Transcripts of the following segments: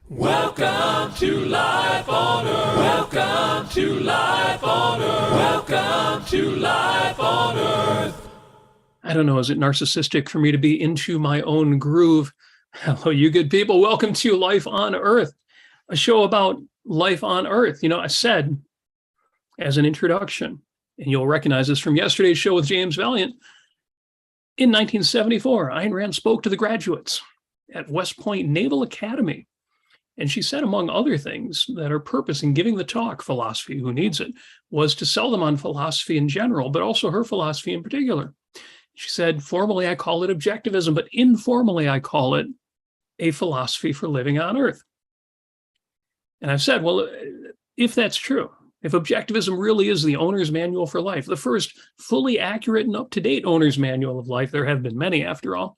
Welcome to Life on Earth. Welcome to Life on Earth. Welcome to Life on Earth. I don't know, is it narcissistic for me to be into my own groove? Hello, you good people. Welcome to Life on Earth, a show about life on Earth. You know, I said as an introduction, and you'll recognize this from yesterday's show with James Valiant, in 1974, Ayn Rand spoke to the graduates at West Point Naval Academy. And she said, among other things, that her purpose in giving the talk, Philosophy, Who Needs It, was to sell them on philosophy in general, but also her philosophy in particular. She said, formally, I call it objectivism, but informally, I call it a philosophy for living on Earth. And I've said, well, if that's true, if objectivism really is the owner's manual for life, the first fully accurate and up-to-date owner's manual of life, there have been many after all,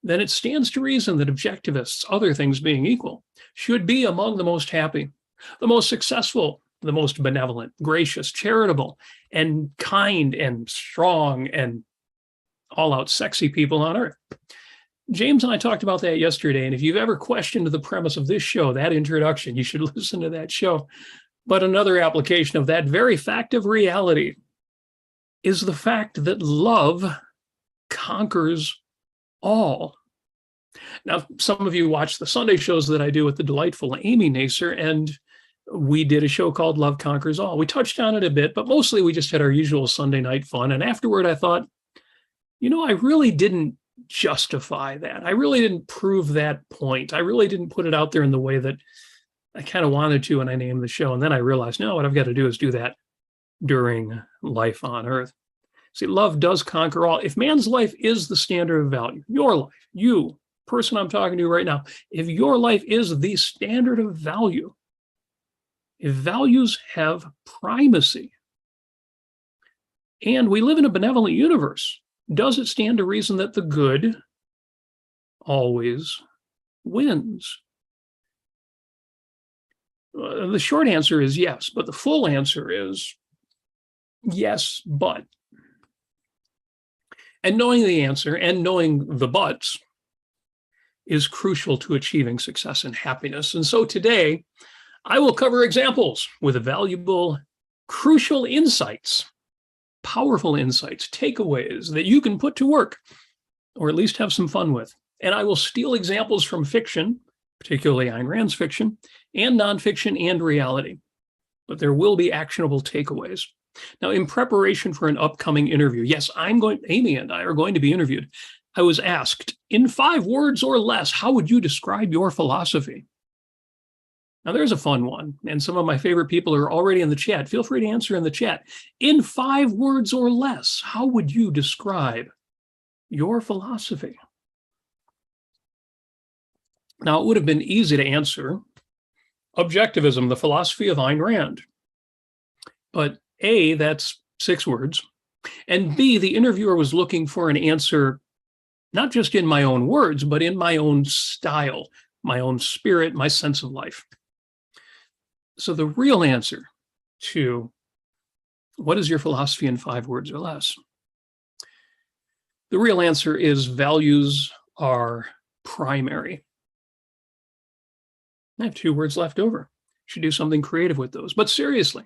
then it stands to reason that objectivists, other things being equal, should be among the most happy, the most successful, the most benevolent, gracious, charitable, and kind and strong and all-out sexy people on Earth. James and I talked about that yesterday, and if you've ever questioned the premise of this show, that introduction, you should listen to that show. But another application of that very fact of reality is the fact that love conquers all. Now, some of you watch the Sunday shows that I do with the delightful Amy Nasir, and we did a show called Love Conquers All. We touched on it a bit, but mostly we just had our usual Sunday night fun. And afterward, I thought, you know, I really didn't justify that. I really didn't prove that point. I really didn't put it out there in the way that I kind of wanted to when I named the show. And then I realized, no, what I've got to do is do that during Life on Earth. See, love does conquer all. If man's life is the standard of value, your life, you, person I'm talking to right now, if your life is the standard of value, if values have primacy, and we live in a benevolent universe, does it stand to reason that the good always wins? The short answer is yes, but the full answer is yes, but. And knowing the answer and knowing the buts is crucial to achieving success and happiness. And so today, I will cover examples with valuable, crucial insights, powerful insights, takeaways that you can put to work, or at least have some fun with. And I will steal examples from fiction, particularly Ayn Rand's fiction, and nonfiction and reality. But there will be actionable takeaways. Now, in preparation for an upcoming interview, yes, Amy and I are going to be interviewed. I was asked, in 5 words or less, how would you describe your philosophy? Now, there's a fun one, and some of my favorite people are already in the chat. Feel free to answer in the chat. In 5 words or less, how would you describe your philosophy? Now, it would have been easy to answer objectivism, the philosophy of Ayn Rand. But A, that's 6 words. And B, the interviewer was looking for an answer, not just in my own words, but in my own style, my own spirit, my sense of life. So the real answer to what is your philosophy in 5 words or less? The real answer is values are primary. I have 2 words left over. Should do something creative with those. But seriously,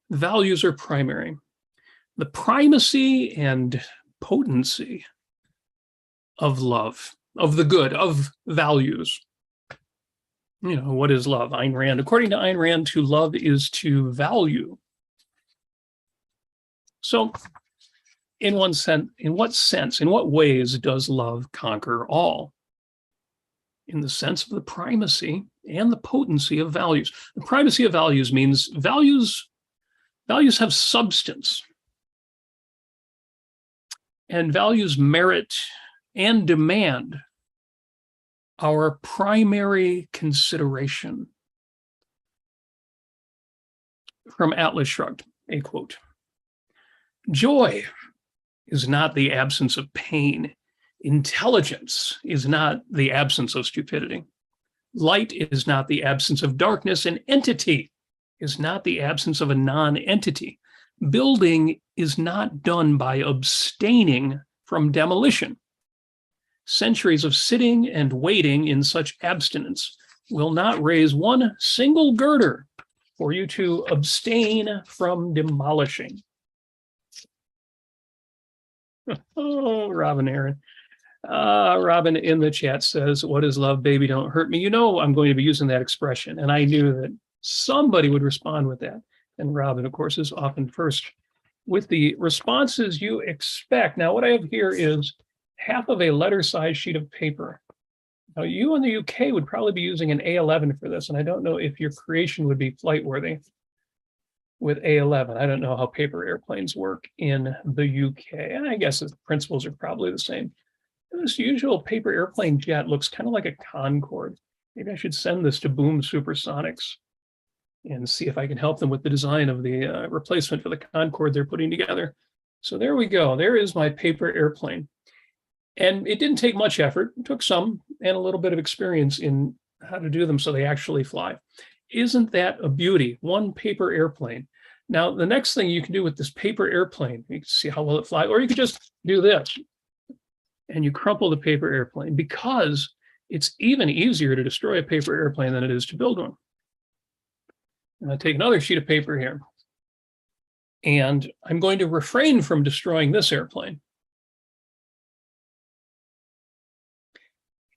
values are primary. The primacy and potency of love, of the good, of values. You know, what is love? Ayn Rand. According to Ayn Rand, to love is to value. So, in what sense, in what ways does love conquer all? In the sense of the primacy and the potency of values. The primacy of values means values have substance. And values merit and demand our primary consideration. From Atlas Shrugged, a quote. Joy is not the absence of pain. Intelligence is not the absence of stupidity. Light is not the absence of darkness. An entity is not the absence of a non-entity. Building is not done by abstaining from demolition. Centuries of sitting and waiting in such abstinence will not raise one single girder for you to abstain from demolishing. Oh, Robin Aaron. Robin in the chat says, what is love, baby, don't hurt me? You know, I'm going to be using that expression, and I knew that somebody would respond with that. And Robin, of course, is often first with the responses you expect. Now, what I have here is half of a letter-sized sheet of paper. Now, you in the UK would probably be using an A11 for this, and I don't know if your creation would be flight-worthy with A11. I don't know how paper airplanes work in the UK, and I guess the principles are probably the same. This usual paper airplane jet looks kind of like a Concorde. Maybe I should send this to Boom Supersonics and see if I can help them with the design of the replacement for the Concorde they're putting together. So there we go. There is my paper airplane. And it didn't take much effort. It took some and a little bit of experience in how to do them so they actually fly. Isn't that a beauty? One paper airplane. Now, the next thing you can do with this paper airplane, you can see how well it flies, or you could just do this. And you crumple the paper airplane, because it's even easier to destroy a paper airplane than it is to build one. And I take another sheet of paper here, and I'm going to refrain from destroying this airplane.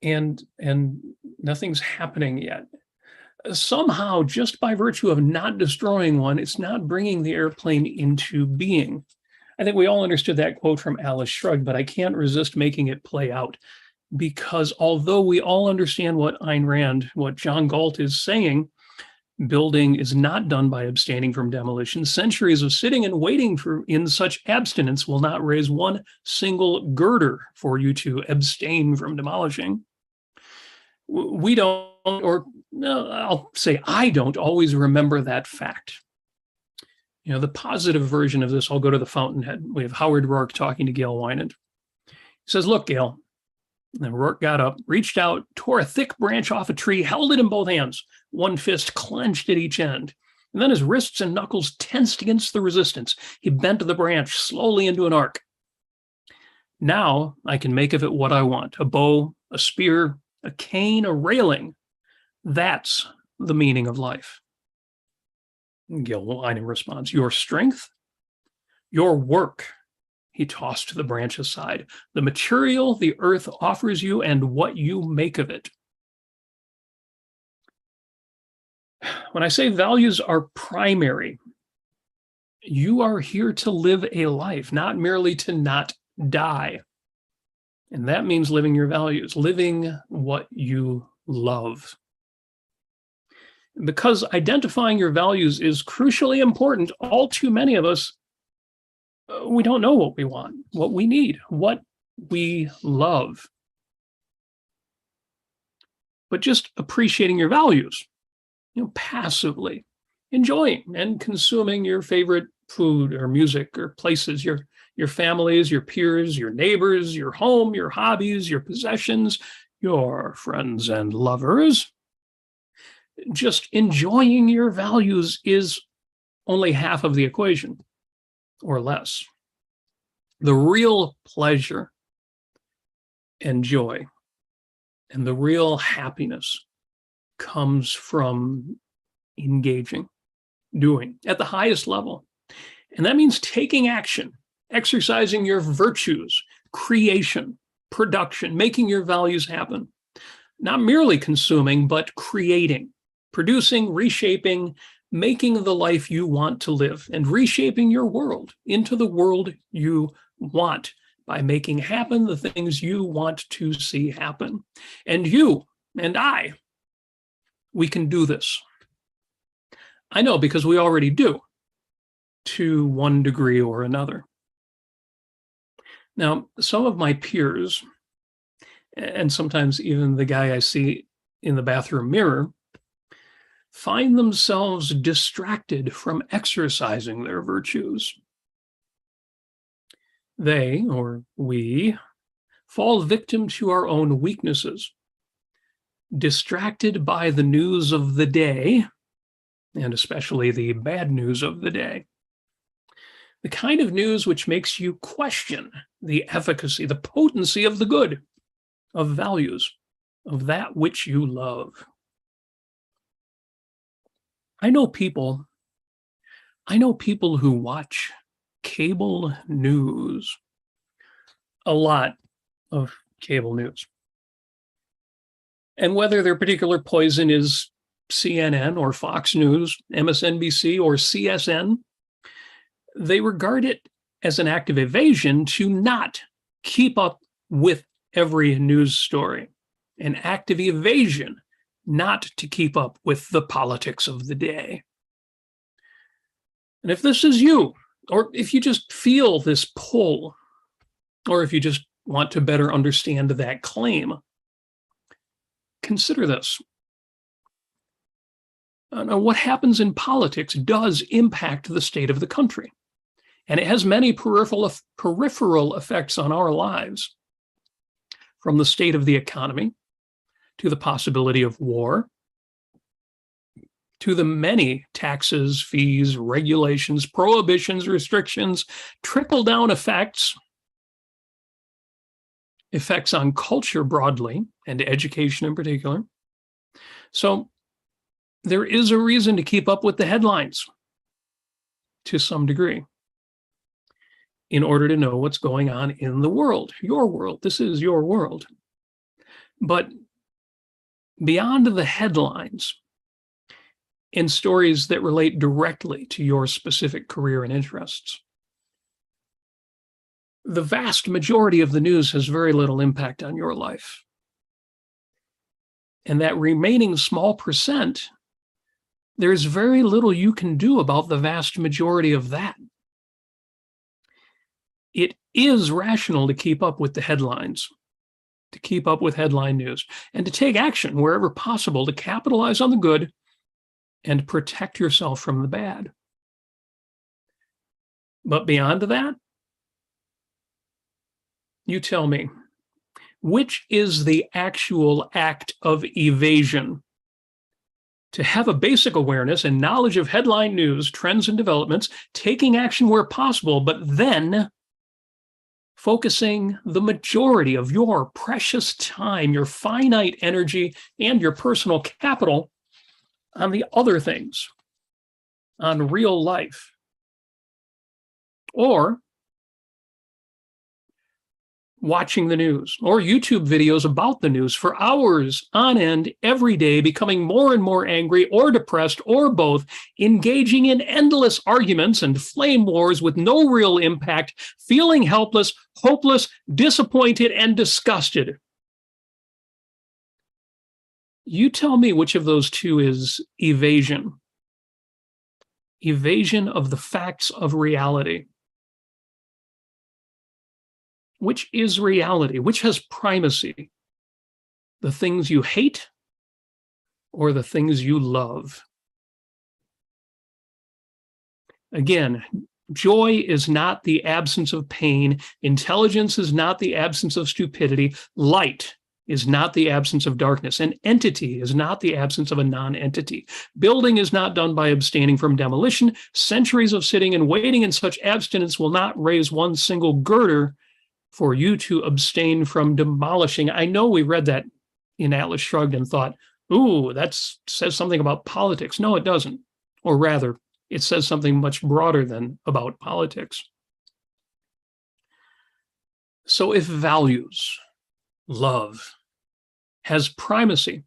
And nothing's happening yet. Somehow, just by virtue of not destroying one, it's not bringing the airplane into being. I think we all understood that quote from Atlas Shrugged, but I can't resist making it play out, because although we all understand what Ayn Rand, what John Galt is saying, building is not done by abstaining from demolition. Centuries of sitting and waiting in such abstinence will not raise one single girder for you to abstain from demolishing. We don't, or no, I'll say I don't always remember that fact. You know, the positive version of this, I'll go to the fountainhead. We have Howard Rourke talking to Gail Wynand. He says, look, Gail. And Rourke got up, reached out, tore a thick branch off a tree, held it in both hands, one fist clenched at each end. And then his wrists and knuckles tensed against the resistance. He bent the branch slowly into an arc. Now I can make of it what I want: a bow, a spear, a cane, a railing. That's the meaning of life. Gil Wynand responds, your strength, your work. He tossed the branch aside. The material the earth offers you and what you make of it. When I say values are primary, you are here to live a life, not merely to not die. And that means living your values, living what you love. Because identifying your values is crucially important, all too many of us, we don't know what we want, what we need, what we love. But just appreciating your values, passively enjoying and consuming your favorite food or music or places, your families, your peers, your neighbors, your home, your hobbies, your possessions, your friends and lovers. Just enjoying your values is only half of the equation, or less. The real pleasure and joy and the real happiness comes from engaging, doing at the highest level. And that means taking action, exercising your virtues, creation, production, making your values happen. Not merely consuming, but creating, producing, reshaping, making the life you want to live, and reshaping your world into the world you want by making happen the things you want to see happen. And you and I, we can do this. I know, because we already do, to one degree or another. Now, some of my peers, and sometimes even the guy I see in the bathroom mirror, find themselves distracted from exercising their virtues. They, or we, fall victim to our own weaknesses, distracted by the news of the day, and especially the bad news of the day. The kind of news which makes you question the efficacy, the potency of the good, of values, of that which you love. I know people, I know people who watch cable news, a lot of cable news. And whether their particular poison is CNN or Fox News, MSNBC or CSN, they regard it as an act of evasion to not keep up with every news story, an act of evasion not to keep up with the politics of the day. And if this is you, or if you just feel this pull, or if you just want to better understand that claim, consider this. Now, what happens in politics does impact the state of the country, and it has many peripheral effects on our lives, from the state of the economy to the possibility of war, to the many taxes, fees, regulations, prohibitions, restrictions, trickle-down effects on culture broadly, and education in particular. So there is a reason to keep up with the headlines to some degree in order to know what's going on in the world, your world. This is your world. But beyond the headlines and stories that relate directly to your specific career and interests, the vast majority of the news has very little impact on your life. And that remaining small percent, there's very little you can do about the vast majority of that. It is rational to keep up with the headlines, to keep up with headline news, and to take action wherever possible to capitalize on the good and protect yourself from the bad. But beyond that, you tell me, which is the actual act of evasion? To have a basic awareness and knowledge of headline news, trends, and developments, taking action where possible, but then focusing the majority of your precious time, your finite energy, and your personal capital on the other things, on real life. Or watching the news or YouTube videos about the news for hours on end every day, becoming more and more angry or depressed or both, engaging in endless arguments and flame wars with no real impact, feeling helpless, hopeless, disappointed, and disgusted. You tell me which of those two is evasion. Evasion of the facts of reality. Which is reality? Which has primacy? The things you hate or the things you love? Again, joy is not the absence of pain. Intelligence is not the absence of stupidity. Light is not the absence of darkness. An entity is not the absence of a non-entity. Building is not done by abstaining from demolition. Centuries of sitting and waiting in such abstinence will not raise one single girder for you to abstain from demolishing. I know we read that in Atlas Shrugged and thought, ooh, that says something about politics. No, it doesn't. Or rather, it says something much broader than about politics. So if values, love, has primacy,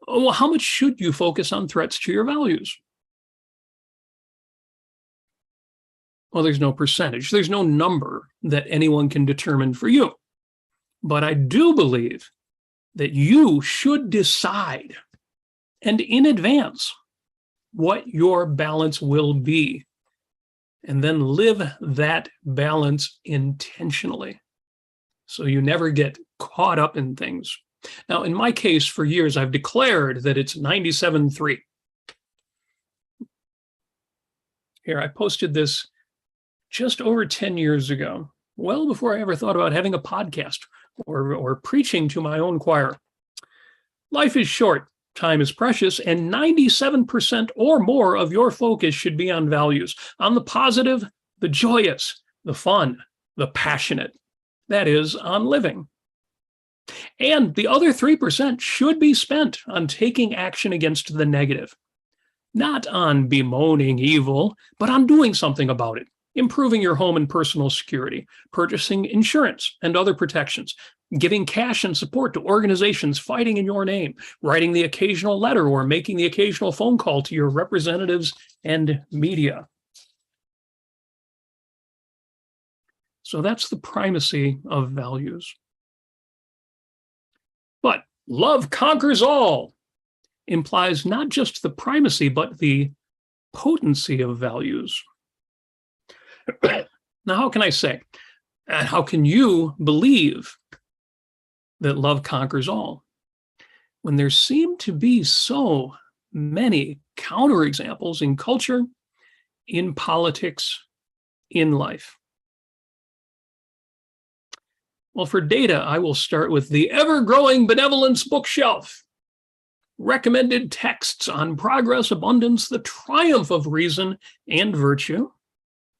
well, how much should you focus on threats to your values? Well, there's no percentage. There's no number that anyone can determine for you. But I do believe that you should decide, and in advance, what your balance will be, and then live that balance intentionally, so you never get caught up in things. Now, in my case, for years, I've declared that it's 97-3. Here, I posted this just over 10 years ago, well before I ever thought about having a podcast or preaching to my own choir. Life is short, time is precious, and 97% or more of your focus should be on values, on the positive, the joyous, the fun, the passionate. That is, on living. And the other 3% should be spent on taking action against the negative, not on bemoaning evil, but on doing something about it, improving your home and personal security, purchasing insurance and other protections, giving cash and support to organizations fighting in your name, writing the occasional letter or making the occasional phone call to your representatives and media. So that's the primacy of values. But love conquers all implies not just the primacy, but the potency of values. Now, how can I say, and how can you believe that love conquers all when there seem to be so many counterexamples in culture, in politics, in life? Well, for data, I will start with the ever-growing benevolence bookshelf. Recommended texts on progress, abundance, the triumph of reason and virtue.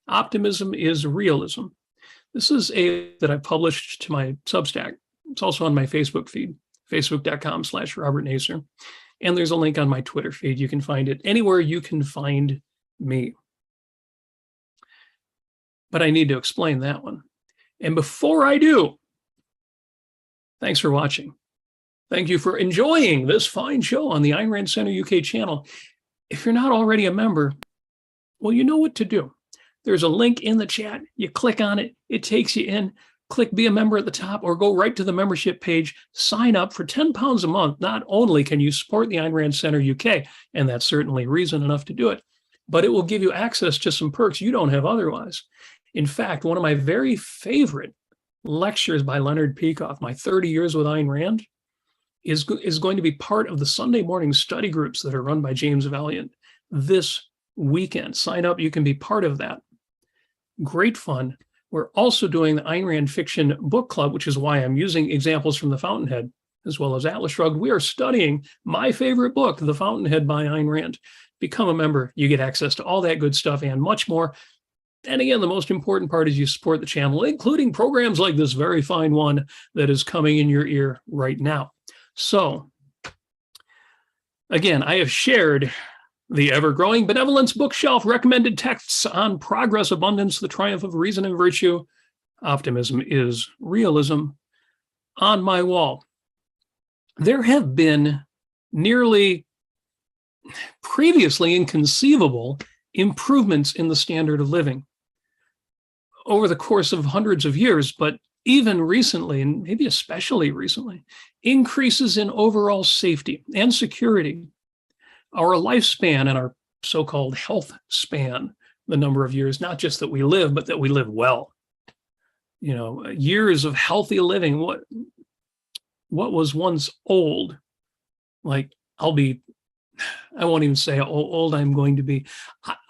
Optimism is realism. This is that I published to my Substack. It's also on my Facebook feed, facebook.com/Robert Nasir. And there's a link on my Twitter feed. You can find it anywhere you can find me. But I need to explain that one. And before I do, thanks for watching. Thank you for enjoying this fine show on the Ayn Rand Center UK channel. If you're not already a member, well, you know what to do. There's a link in the chat. You click on it. It takes you in. Click Be a Member at the top or go right to the membership page. Sign up for £10 a month. Not only can you support the Ayn Rand Center UK, and that's certainly reason enough to do it, but it will give you access to some perks you don't have otherwise. In fact, one of my very favorite lectures by Leonard Peikoff, my 30 years with Ayn Rand, is going to be part of the Sunday morning study groups that are run by James Valiant this weekend. Sign up. You can be part of that. Great fun. We're also doing the Ayn Rand Fiction Book Club, which is why I'm using examples from The Fountainhead, as well as Atlas Shrugged. We are studying my favorite book, The Fountainhead by Ayn Rand. Become a member. You get access to all that good stuff and much more. And again, the most important part is you support the channel, including programs like this very fine one that is coming in your ear right now. So, again, I have shared the ever-growing benevolence bookshelf, recommended texts on progress, abundance, the triumph of reason and virtue. Optimism is realism on my wall. There have been nearly previously inconceivable improvements in the standard of living over the course of hundreds of years, but even recently, and maybe especially recently, increases in overall safety and security. Our lifespan and our so-called health span, the number of years, not just that we live, but that we live well. You know, years of healthy living. What was once old, like I won't even say how old I'm going to be.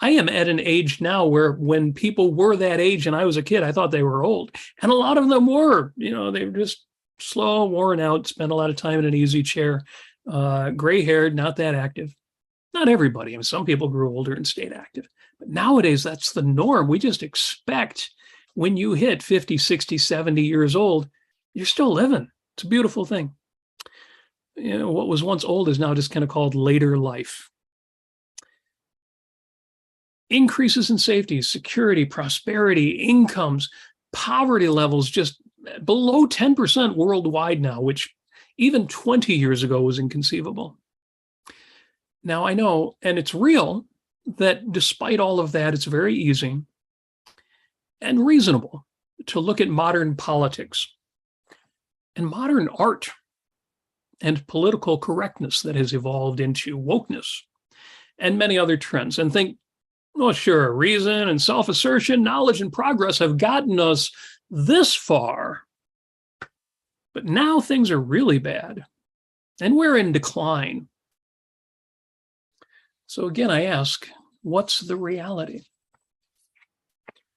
I am at an age now where when people were that age and I was a kid, I thought they were old. And a lot of them were, you know, they were just slow, worn out, spent a lot of time in an easy chair, gray-haired, not that active. Not everybody. I mean, some people grew older and stayed active. But nowadays, that's the norm. We just expect when you hit 50, 60, 70 years old, you're still living. It's a beautiful thing. You know, what was once old is now just kind of called later life. Increases in safety, security, prosperity, incomes, poverty levels just below 10% worldwide now, which even 20 years ago was inconceivable. Now I know, and it's real, that despite all of that, it's very easy and reasonable to look at modern politics and modern art and political correctness that has evolved into wokeness and many other trends and think, well, sure, reason and self-assertion, knowledge and progress have gotten us this far, but now things are really bad and we're in decline. So again, I ask, what's the reality?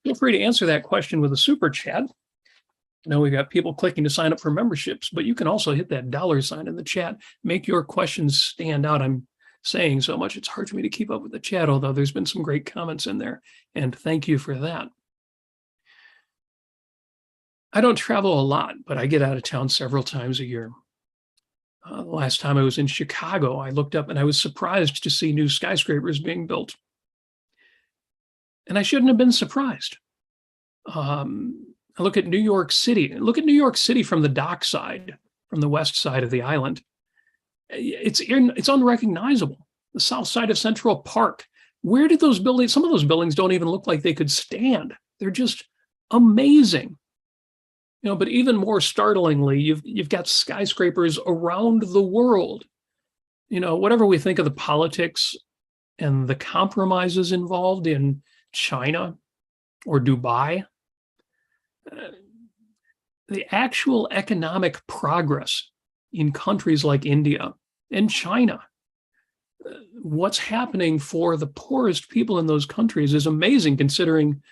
Feel free to answer that question with a super chat. I know we've got people clicking to sign up for memberships, but you can also hit that $sign in the chat. Make your questions stand out. I'm saying so much, it's hard for me to keep up with the chat, although there's been some great comments in there, and thank you for that. I don't travel a lot, but I get out of town several times a year. The last time I was in Chicago, I looked up and I was surprised to see new skyscrapers being built. And I shouldn't have been surprised. I look at New York City. Look at New York City from the dock side, from the west side of the island. It's unrecognizable. The south side of Central Park. Where did those buildings? Some of those buildings don't even look like they could stand. They're just amazing. But even more startlingly, you've got skyscrapers around the world. Whatever we think of the politics and the compromises involved in China or Dubai, the actual economic progress in countries like India and China, what's happening for the poorest people in those countries is amazing, considering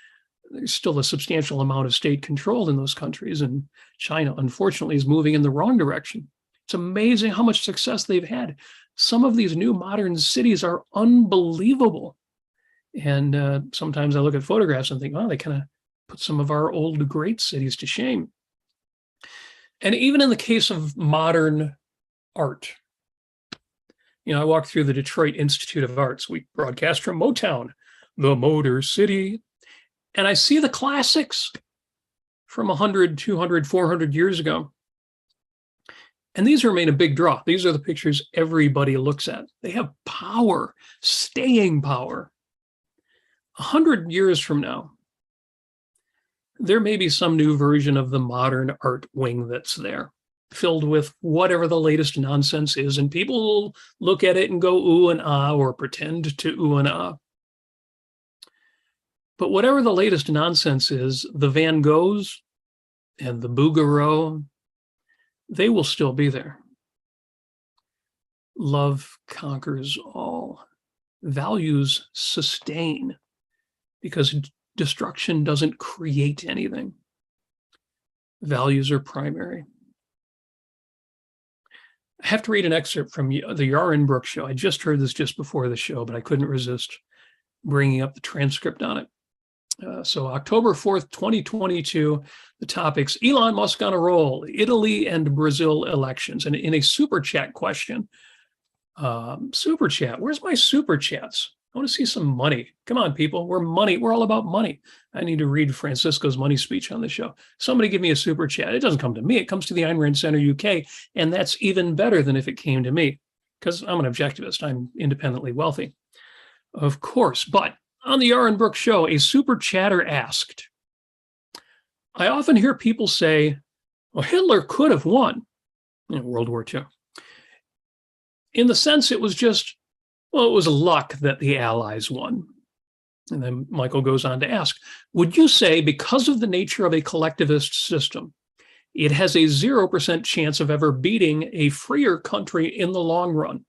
there's still a substantial amount of state control in those countries. And China, unfortunately, is moving in the wrong direction. It's amazing how much success they've had. Some of these new modern cities are unbelievable. And sometimes I look at photographs and think, wow, they kind of put some of our old great cities to shame. And even in the case of modern art, I walked through the Detroit Institute of Arts. We broadcast from Motown, the Motor City. And I see the classics from 100, 200, 400 years ago. And these remain a big draw. These are the pictures everybody looks at. They have power, staying power. 100 years from now, there may be some new version of the modern art wing that's there, filled with whatever the latest nonsense is. And people will look at it and go ooh and ah, or pretend to ooh and ah. But whatever the latest nonsense is, the Van Goghs and the Bouguereau, they will still be there. Love conquers all. Values sustain, because destruction doesn't create anything. Values are primary. I have to read an excerpt from the Ayn Rand show. I just heard this just before the show, but I couldn't resist bringing up the transcript on it. So October 4th, 2022, the topics: Elon Musk on a roll, Italy and Brazil elections. And in a super chat question, super chat, where's my super chats? I want to see some money. Come on, people. We're all about money. I need to read Francisco's money speech on the show. Somebody give me a super chat. It doesn't come to me. It comes to the Ayn Rand Center UK. And that's even better than if it came to me, because I'm an objectivist. I'm independently wealthy, of course. But on the Ayn Rand show, a super chatter asked, I often hear people say, well, Hitler could have won in World War II. In the sense it was just, well, it was luck that the Allies won. And then Michael goes on to ask, would you say because of the nature of a collectivist system, it has a 0% chance of ever beating a freer country in the long run?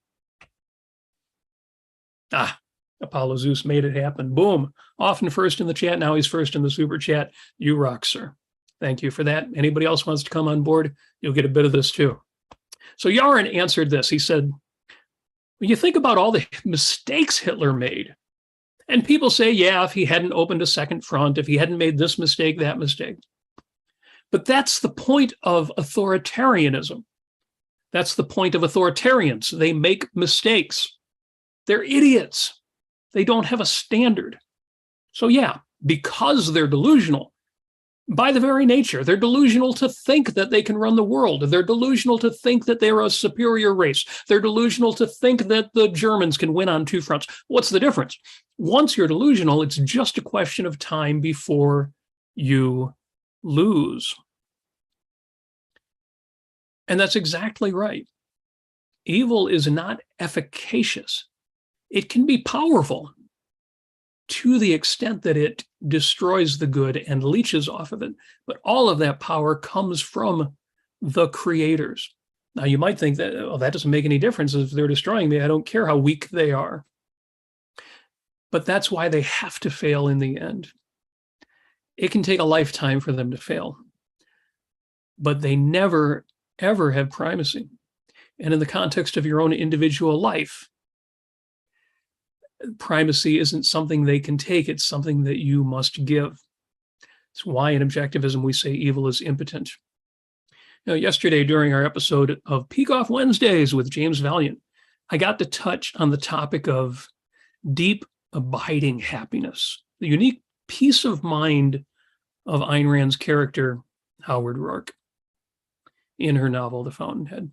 Apollo Zeus made it happen. Boom. Often first in the chat. Now he's first in the super chat. You rock, sir. Thank you for that. Anybody else wants to come on board, you'll get a bit of this too. So Yaron answered this. He said, when you think about all the mistakes Hitler made, and people say, yeah, if he hadn't opened a second front, if he hadn't made this mistake, that mistake. But that's the point of authoritarianism. That's the point of authoritarians. They make mistakes. They're idiots. They don't have a standard. So yeah, because they're delusional, by the very nature, they're delusional to think that they can run the world. They're delusional to think that they're a superior race. They're delusional to think that the Germans can win on two fronts. What's the difference? Once you're delusional, it's just a question of time before you lose. And that's exactly right. Evil is not efficacious. It can be powerful to the extent that it destroys the good and leeches off of it. But all of that power comes from the creators. Now, you might think that, oh, that doesn't make any difference if they're destroying me. I don't care how weak they are. But that's why they have to fail in the end. It can take a lifetime for them to fail. But they never, ever have primacy. And in the context of your own individual life, primacy isn't something they can take. It's something that you must give. It's why in objectivism we say evil is impotent. Yesterday, during our episode of Peak Off Wednesdays with James Valiant, I got to touch on the topic of deep, abiding happiness, the unique peace of mind of Ayn Rand's character, Howard Rourke, in her novel, The Fountainhead.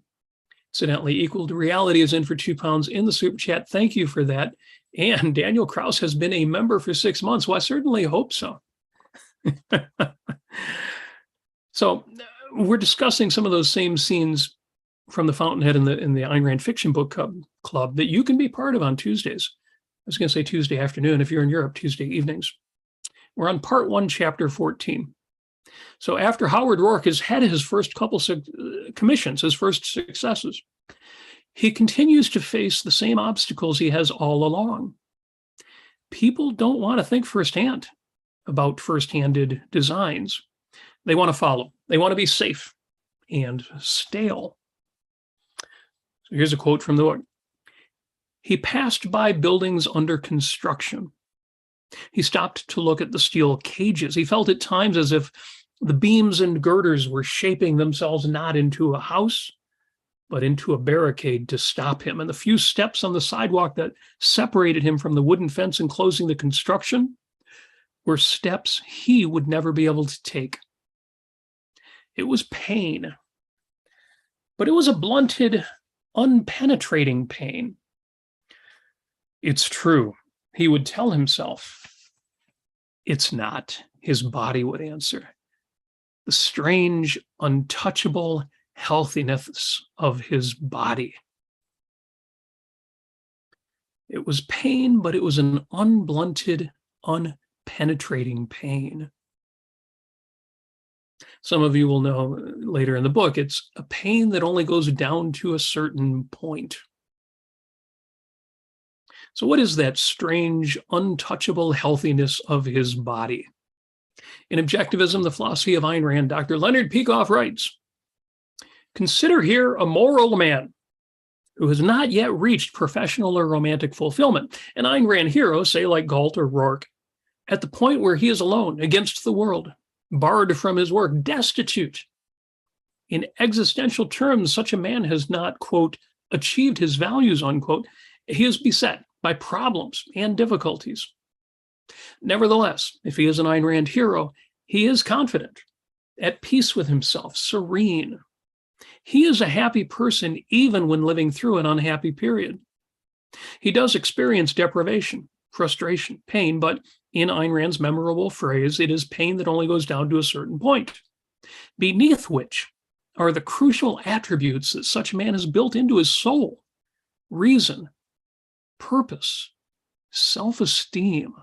Incidentally, Equal to Reality is in for £2 in the super chat. Thank you for that. And Daniel Krause has been a member for 6 months. Well, I certainly hope so. So we're discussing some of those same scenes from The Fountainhead in the Ayn Rand Fiction Book Club that you can be part of on Tuesdays. I was going to say Tuesday afternoon. If you're in Europe, Tuesday evenings. We're on part 1, chapter 14. So after Howard Rourke has had his first couple commissions, his first successes, he continues to face the same obstacles he has all along. People don't want to think firsthand about first-handed designs. They want to follow. They want to be safe and stale. So here's a quote from the book. He passed by buildings under construction. He stopped to look at the steel cages. He felt at times as if the beams and girders were shaping themselves not into a house, but into a barricade to stop him. And the few steps on the sidewalk that separated him from the wooden fence enclosing the construction were steps he would never be able to take. It was pain, but it was a blunted, unpenetrating pain. It's true, he would tell himself. It's not, his body would answer. The strange, untouchable healthiness of his body. It was pain, but it was an unblunted, unpenetrating pain. Some of you will know later in the book, it's a pain that only goes down to a certain point. So what is that strange, untouchable healthiness of his body? In Objectivism, the Philosophy of Ayn Rand, Dr. Leonard Peikoff writes, consider here a moral man who has not yet reached professional or romantic fulfillment. An Ayn Rand hero, say like Galt or Rourke, at the point where he is alone against the world, barred from his work, destitute. In existential terms, such a man has not, quote, achieved his values, unquote. He is beset by problems and difficulties. Nevertheless, if he is an Ayn Rand hero, he is confident, at peace with himself, serene. He is a happy person even when living through an unhappy period. He does experience deprivation, frustration, pain, but in Ayn Rand's memorable phrase, it is pain that only goes down to a certain point, beneath which are the crucial attributes that such a man has built into his soul: reason, purpose, self-esteem.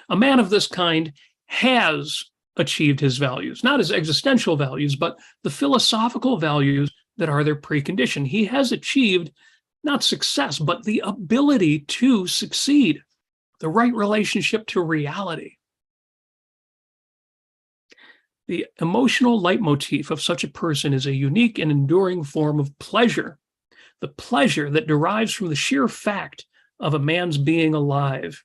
A man of this kind has achieved his values, not his existential values, but the philosophical values that are their precondition. He has achieved not success, but the ability to succeed, the right relationship to reality. The emotional leitmotif of such a person is a unique and enduring form of pleasure, the pleasure that derives from the sheer fact of a man's being alive.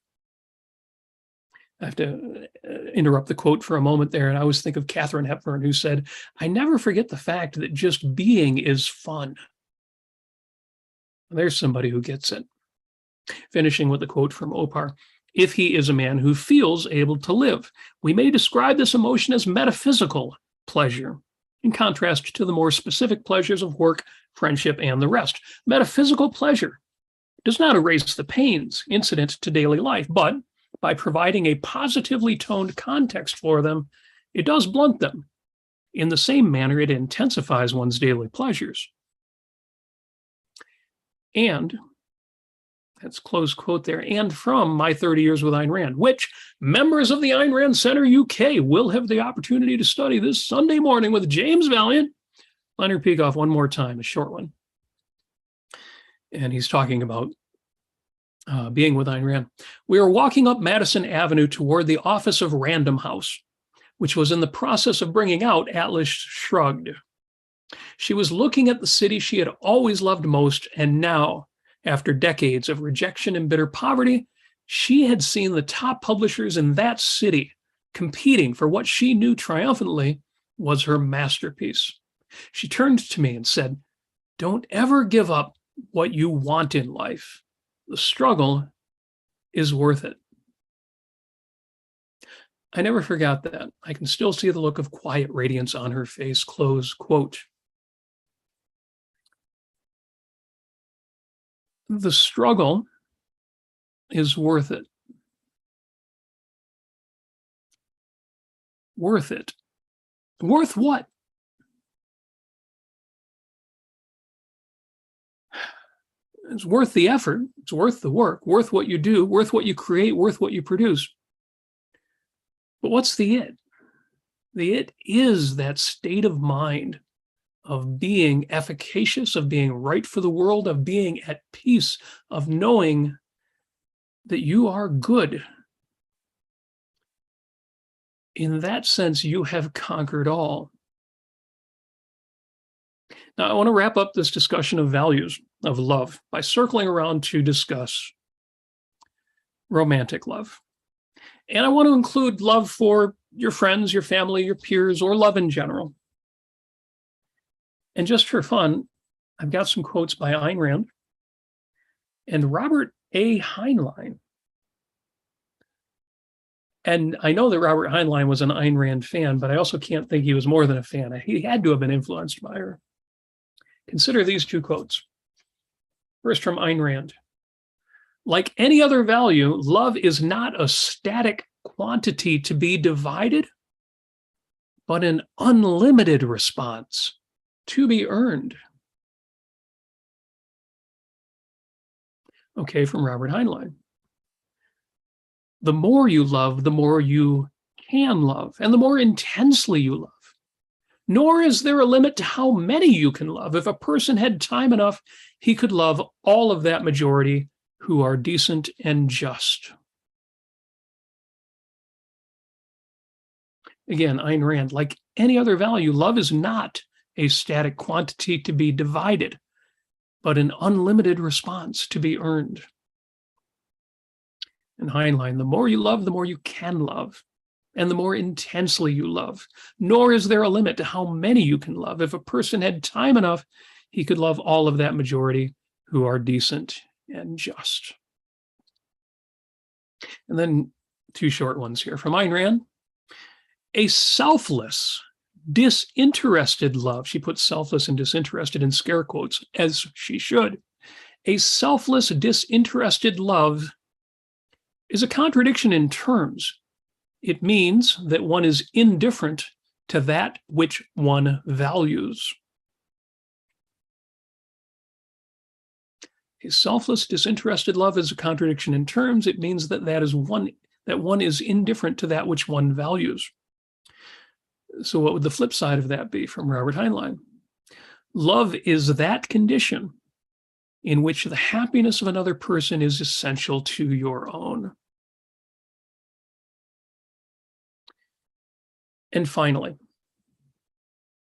I have to interrupt the quote for a moment there, and I always think of Katharine Hepburn, who said, I never forget the fact that just being is fun. There's somebody who gets it. Finishing with a quote from Opar, if he is a man who feels able to live, we may describe this emotion as metaphysical pleasure, in contrast to the more specific pleasures of work, friendship, and the rest. Metaphysical pleasure does not erase the pains incident to daily life, but by providing a positively toned context for them, it does blunt them. In the same manner, it intensifies one's daily pleasures. And, that's close quote there, and from My 30 Years with Ayn Rand, which members of the Ayn Rand Center UK will have the opportunity to study this Sunday morning with James Valiant. Leonard Peikoff, one more time, a short one. And he's talking about being with Ayn Rand. We were walking up Madison Avenue toward the office of Random House, which was in the process of bringing out Atlas Shrugged. She was looking at the city she had always loved most, and now, after decades of rejection and bitter poverty, she had seen the top publishers in that city competing for what she knew triumphantly was her masterpiece. She turned to me and said, "Don't ever give up what you want in life. The struggle is worth it." I never forgot that. I can still see the look of quiet radiance on her face, close quote. The struggle is worth it. Worth it. Worth what? It's worth the effort. It's worth the work, worth what you do, worth what you create, worth what you produce. But what's the it? The it is that state of mind of being efficacious, of being right for the world, of being at peace, of knowing that you are good. In that sense, you have conquered all. Now, I want to wrap up this discussion of values of love by circling around to discuss romantic love. And I want to include love for your friends, your family, your peers, or love in general. And just for fun, I've got some quotes by Ayn Rand and Robert A. Heinlein. And I know that Robert Heinlein was an Ayn Rand fan, but I also can't think he was more than a fan. He had to have been influenced by her. Consider these two quotes. First, from Ayn Rand. Like any other value, love is not a static quantity to be divided, but an unlimited response to be earned. Okay, from Robert Heinlein. The more you love, the more you can love, and the more intensely you love. Nor is there a limit to how many you can love. If a person had time enough, he could love all of that majority who are decent and just. Again, Ayn Rand, like any other value, love is not a static quantity to be divided, but an unlimited response to be earned. And Heinlein, the more you love, the more you can love, and the more intensely you love. Nor is there a limit to how many you can love. If a person had time enough, he could love all of that majority who are decent and just. And then two short ones here from Ayn Rand. A selfless, disinterested love. She puts selfless and disinterested in scare quotes, as she should. A selfless, disinterested love is a contradiction in terms. It means that one is indifferent to that which one values. A selfless, disinterested love is a contradiction in terms. It means that one is indifferent to that which one values. So what would the flip side of that be from Robert Heinlein? Love is that condition in which the happiness of another person is essential to your own. And finally,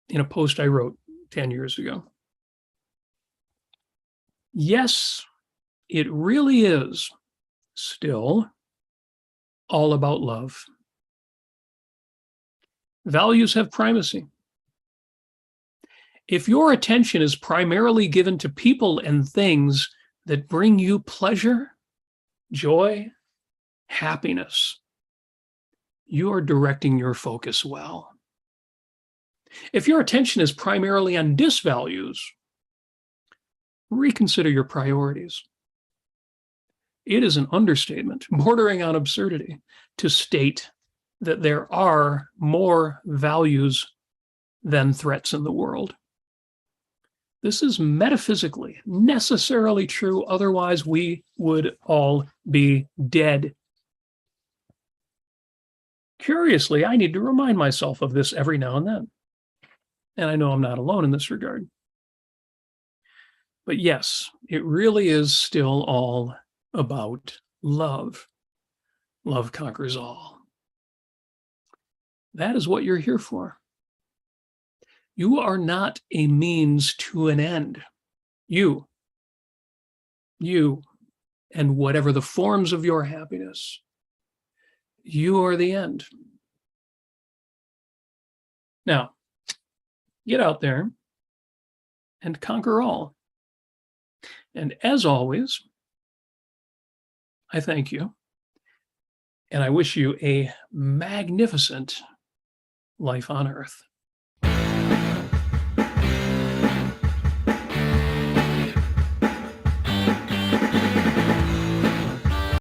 in a post I wrote 10 years ago, yes, it really is still all about love. Values have primacy. If your attention is primarily given to people and things that bring you pleasure, joy, happiness, you are directing your focus well. If your attention is primarily on disvalues, reconsider your priorities. It is an understatement, bordering on absurdity, to state that there are more values than threats in the world. This is metaphysically necessarily true, otherwise we would all be dead. Curiously, I need to remind myself of this every now and then. And I know I'm not alone in this regard. But yes, it really is still all about love. Love conquers all. That is what you're here for. You are not a means to an end. You, and whatever the forms of your happiness, you are the end. Now, get out there and conquer all. And as always, I thank you. And I wish you a magnificent life on earth.